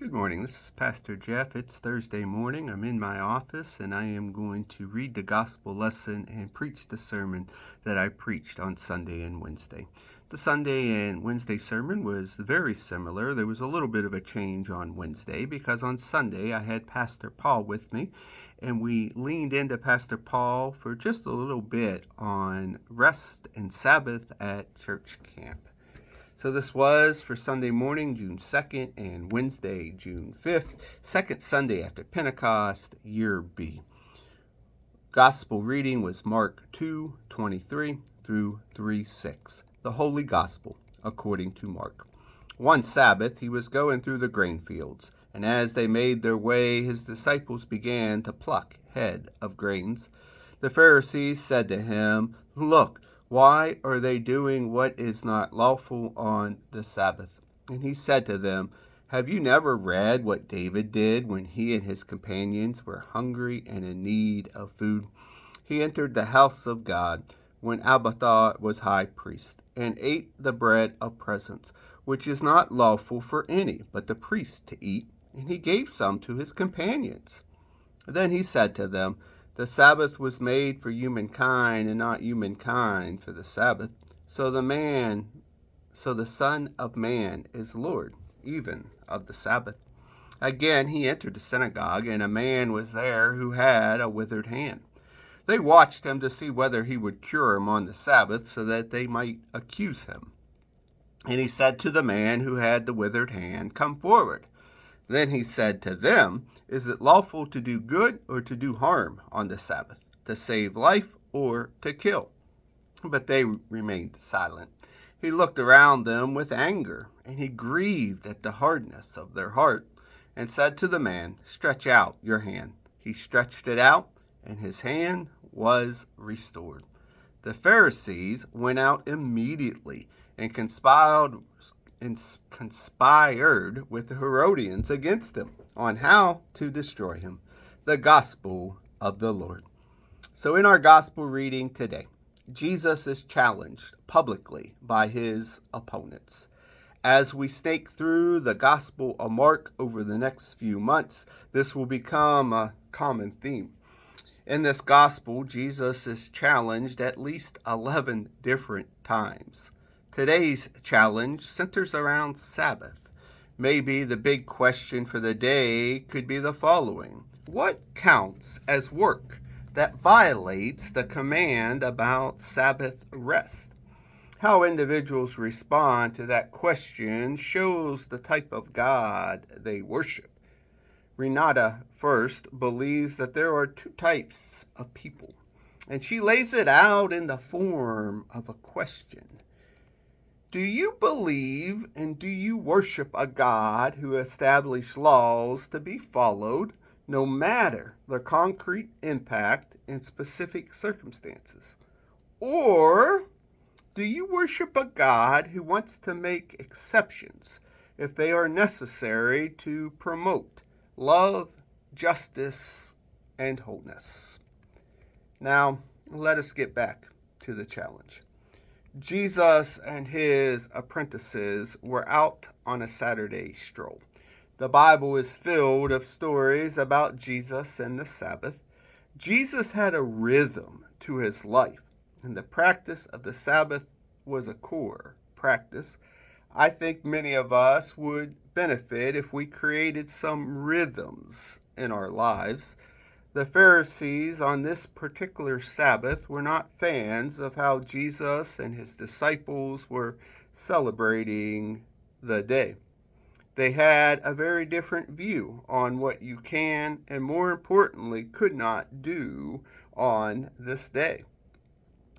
Good morning. This is Pastor Jeff. It's Thursday morning. I'm in my office and I am going to read the gospel lesson and preach the sermon that I preached on Sunday and Wednesday. The Sunday and Wednesday sermon was very similar. There was a little bit of a change on Wednesday because on Sunday I had Pastor Paul with me and we leaned into Pastor Paul for just a little bit on rest and Sabbath at church camp. So this was for Sunday morning, June 2nd, and Wednesday, June 5th, second Sunday after Pentecost, year B. Gospel reading was Mark 2:23 through 3:6, the Holy Gospel according to Mark. One Sabbath he was going through the grainfields, and as they made their way, his disciples began to pluck head of grains. The Pharisees said to him, "Look, why are they doing what is not lawful on the Sabbath?" And he said to them, "Have you never read what David did when he and his companions were hungry and in need of food? He entered the house of God when Abiathar was high priest, and ate the bread of presence, which is not lawful for any but the priest to eat, and he gave some to his companions." Then he said to them, "The Sabbath was made for humankind, and not humankind for the Sabbath. So the Son of Man is Lord, even of the Sabbath." Again he entered the synagogue, and a man was there who had a withered hand. They watched him to see whether he would cure him on the Sabbath, so that they might accuse him. And he said to the man who had the withered hand, "Come forward." Then he said to them, "Is it lawful to do good or to do harm on the Sabbath, to save life or to kill?" But they remained silent. He looked around them with anger, and he grieved at the hardness of their heart, and said to the man, "Stretch out your hand." He stretched it out, and his hand was restored. The Pharisees went out immediately and conspired with the Herodians against him on how to destroy him. The gospel of the Lord. So in our gospel reading today, Jesus is challenged publicly by his opponents. As we snake through the Gospel of Mark over the next few months, this will become a common theme. In this gospel, Jesus is challenged at least 11 different times. Today's challenge centers around Sabbath. Maybe the big question for the day could be the following: what counts as work that violates the command about Sabbath rest? How individuals respond to that question shows the type of God they worship. Renata first believes that there are two types of people, and she lays it out in the form of a question. Do you believe and do you worship a God who established laws to be followed no matter the concrete impact in specific circumstances? Or do you worship a God who wants to make exceptions if they are necessary to promote love, justice, and wholeness? Now, let us get back to the challenge. Jesus and his apprentices were out on a Saturday stroll. The Bible is filled of stories about Jesus and the Sabbath. Jesus had a rhythm to his life, and the practice of the Sabbath was a core practice. I think many of us would benefit if we created some rhythms in our lives. The Pharisees on this particular Sabbath were not fans of how Jesus and his disciples were celebrating the day. They had a very different view on what you can and, more importantly, could not do on this day.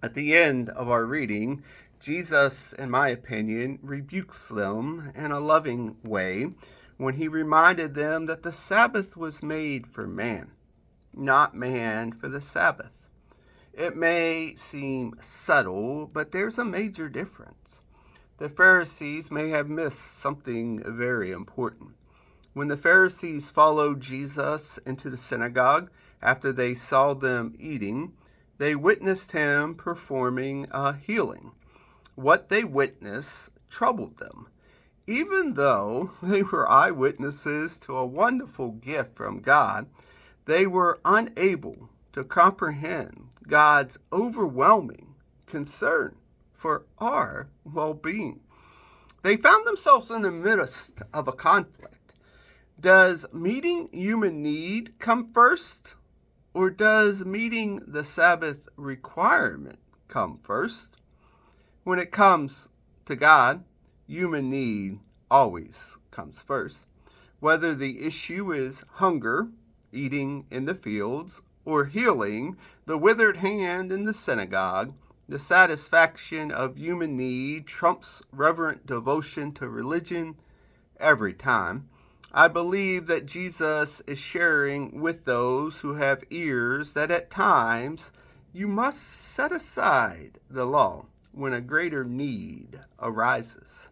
At the end of our reading, Jesus, in my opinion, rebukes them in a loving way when he reminded them that the Sabbath was made for man, not man for the Sabbath. It may seem subtle, but there's a major difference. The Pharisees may have missed something very important. When the Pharisees followed Jesus into the synagogue after they saw them eating, they witnessed him performing a healing. What they witnessed troubled them. Even though they were eyewitnesses to a wonderful gift from God, they were unable to comprehend God's overwhelming concern for our well-being. They found themselves in the midst of a conflict. Does meeting human need come first, or does meeting the Sabbath requirement come first? When it comes to God, human need always comes first. Whether the issue is hunger, eating in the fields, or healing the withered hand in the synagogue, the satisfaction of human need trumps reverent devotion to religion every time. I believe that Jesus is sharing with those who have ears that at times you must set aside the law when a greater need arises.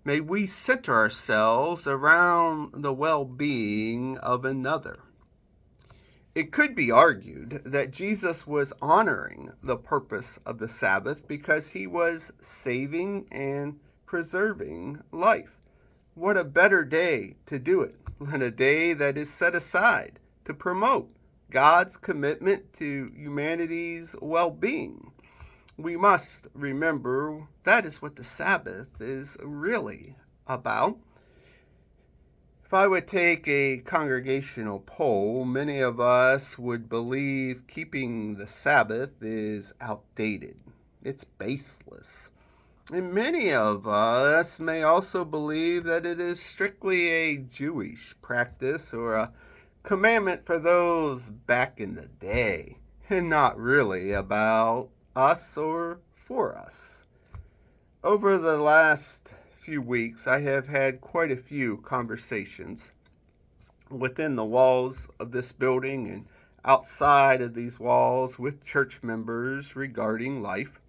May we center ourselves around the well-being of another. It could be argued that Jesus was honoring the purpose of the Sabbath because he was saving and preserving life. What a better day to do it than a day that is set aside to promote God's commitment to humanity's well-being. We must remember that is what the Sabbath is really about. If I would take a congregational poll, many of us would believe keeping the Sabbath is outdated. It's baseless. And many of us may also believe that it is strictly a Jewish practice or a commandment for those back in the day, and not really about us or for us. Over the last few weeks, I have had quite a few conversations within the walls of this building and outside of these walls with church members regarding life.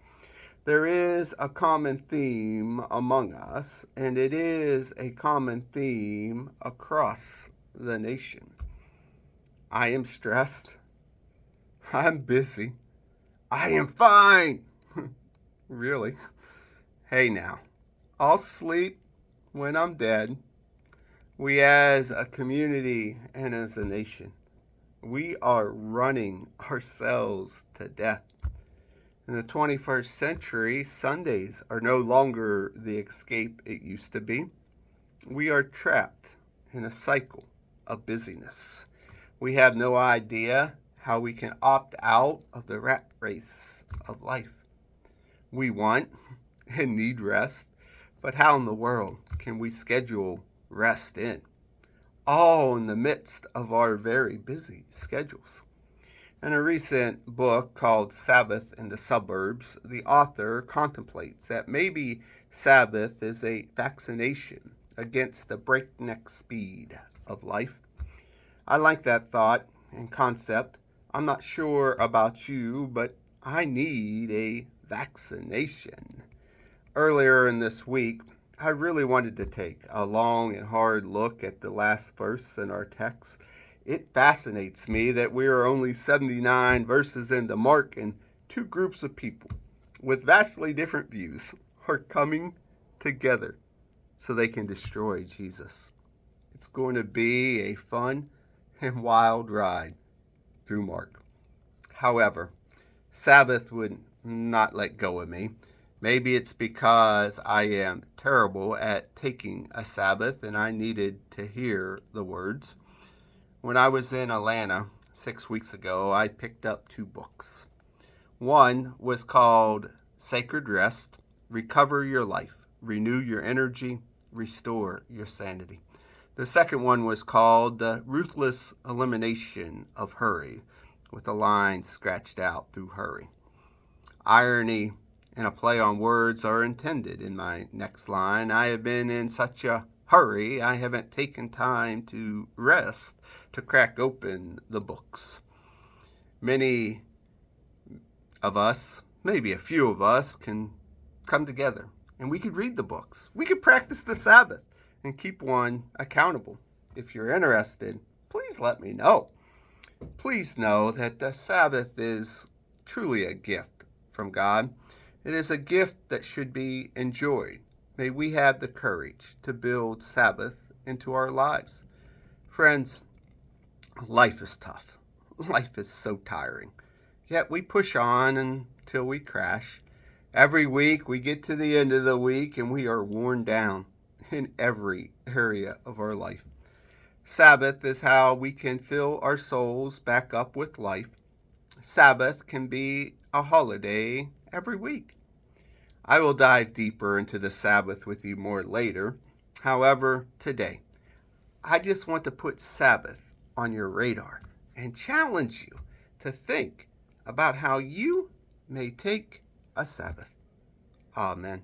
There is a common theme among us, and it is a common theme across the nation. I am stressed. I'm busy. I am fine. Really? Hey now, I'll sleep when I'm dead. We as a community and as a nation, we are running ourselves to death. In the 21st century, Sundays are no longer the escape it used to be. We are trapped in a cycle of busyness. We have no idea how we can opt out of the rat race of life. We want and need rest, but how in the world can we schedule rest in? All in the midst of our very busy schedules. In a recent book called Sabbath in the Suburbs, the author contemplates that maybe Sabbath is a vaccination against the breakneck speed of life. I like that thought and concept. I'm not sure about you, but I need a vaccination. Earlier in this week, I really wanted to take a long and hard look at the last verse in our text. It fascinates me that we are only 79 verses into Mark, and two groups of people with vastly different views are coming together so they can destroy Jesus. It's going to be a fun and wild ride through Mark. However, Sabbath would not let go of me. Maybe it's because I am terrible at taking a Sabbath and I needed to hear the words. When I was in Atlanta 6 weeks ago, I picked up two books. One was called Sacred Rest, Recover Your Life, Renew Your Energy, Restore Your Sanity. The second one was called The Ruthless Elimination of Hurry, with a line scratched out through hurry. Irony and a play on words are intended in my next line. I have been in such a hurry, I haven't taken time to rest to crack open the books. Many of us, maybe a few of us, can come together and we could read the books. We could practice the Sabbath and keep one accountable. If you're interested, please let me know. Please know that the Sabbath is truly a gift from God. It is a gift that should be enjoyed May we have the courage to build Sabbath into our lives. Friends, life is tough. Life is so tiring. Yet we push on until we crash. Every week we get to the end of the week and we are worn down in every area of our life. Sabbath is how we can fill our souls back up with life. Sabbath can be a holiday every week. I will dive deeper into the Sabbath with you more later. However, today, I just want to put Sabbath on your radar and challenge you to think about how you may take a Sabbath. Amen.